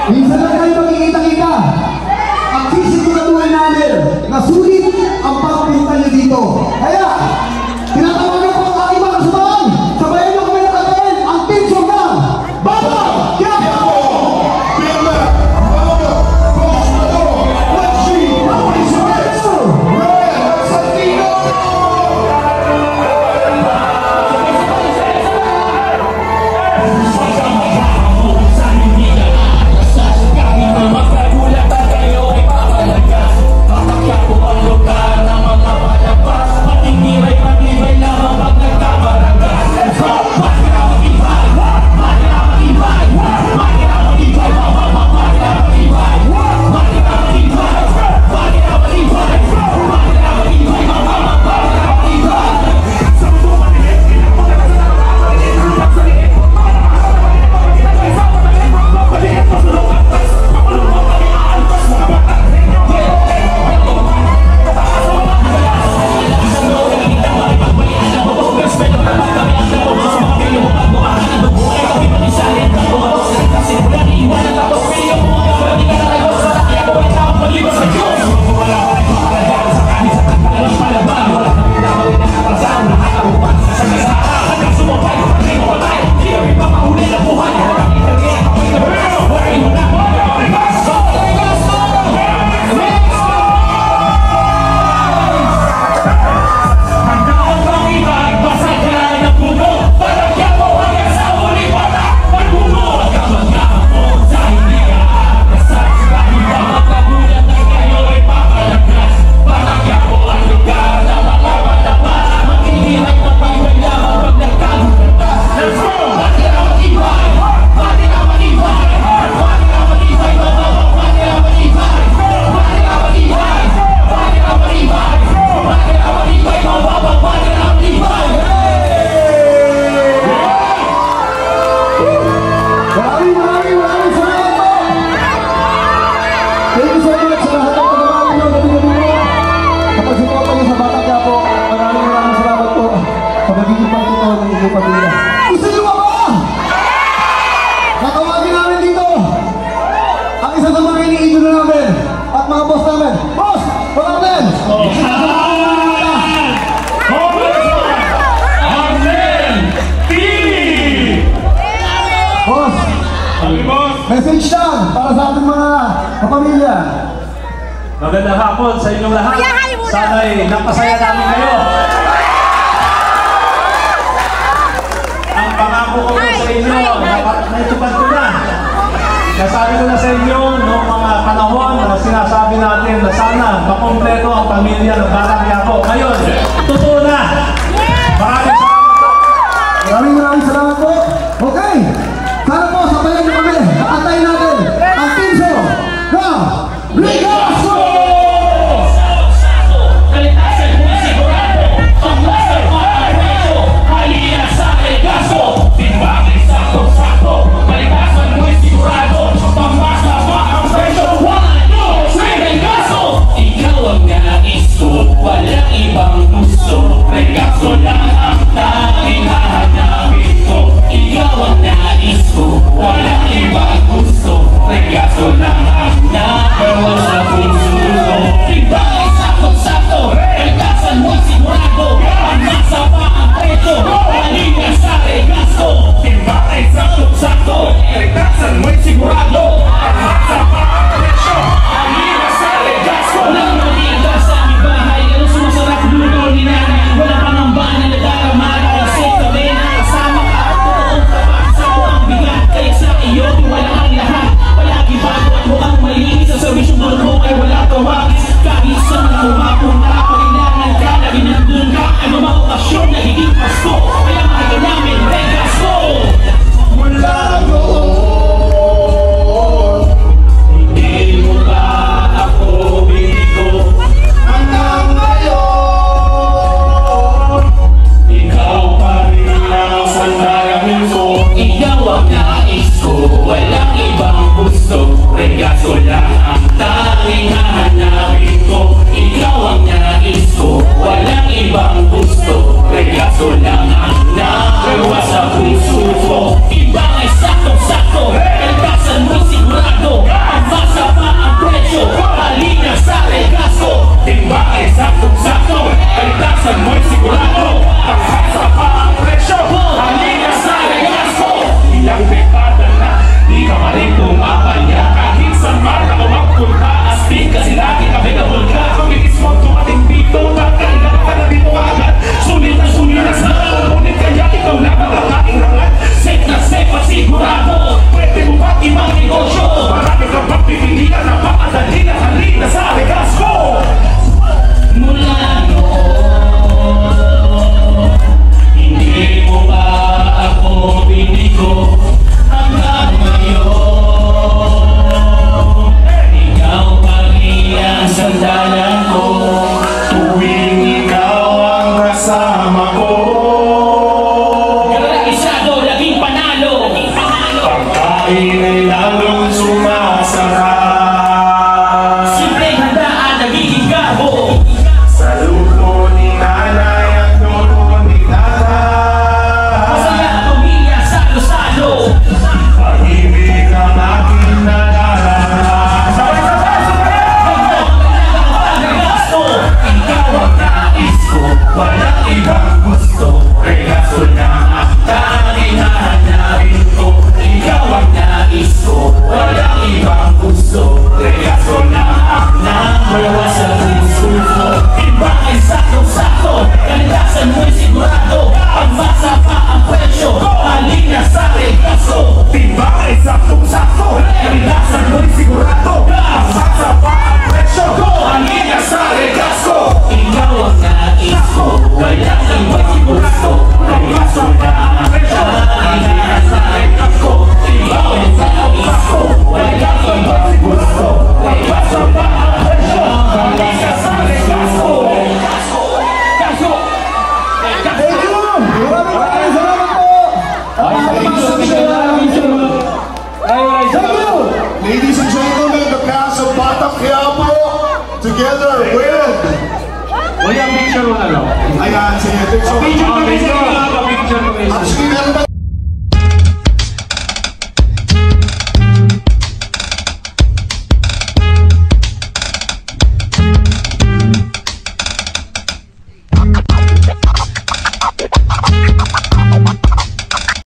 Minsan lang kayo magkikita-kita. Ang sisiguraduhin namin na sulit ang pagpunta nyo dito. Kaya, tinatawagan ko ang aking mga kasubahan. Sabayan nyo kami natatayin ang team song na Batang Quiapo! Gusto nyo ba ba? Natawagin namin dito ang isa sa mga iniidolo namin at mga boss namin. Boss! Walang din! Boss! Message lang para sa ating mga kapamilya. Magandang hapon sa inyong lahat. Sana'y napasaya namin kayo. Ang pangako ko sa inyo, naitupad ko na. Nasabi ko na sa inyo noong mga panahon na sinasabi natin na sana makompleto ang pamilya ng Batang Quiapo. Ngayon, totoo na. Maraming salamat po. Maraming salamat po. Okay. Sana po, sabayan niyo kami. Nakatay natin ang team song na Ligaso! Walang ibang gusto, Regaso lang ang tanging hahanapin ko. Ikaw ang together with... Wala picture mo na lang. Ayan, sige. Picture ko, picture ko. Actually, meron ba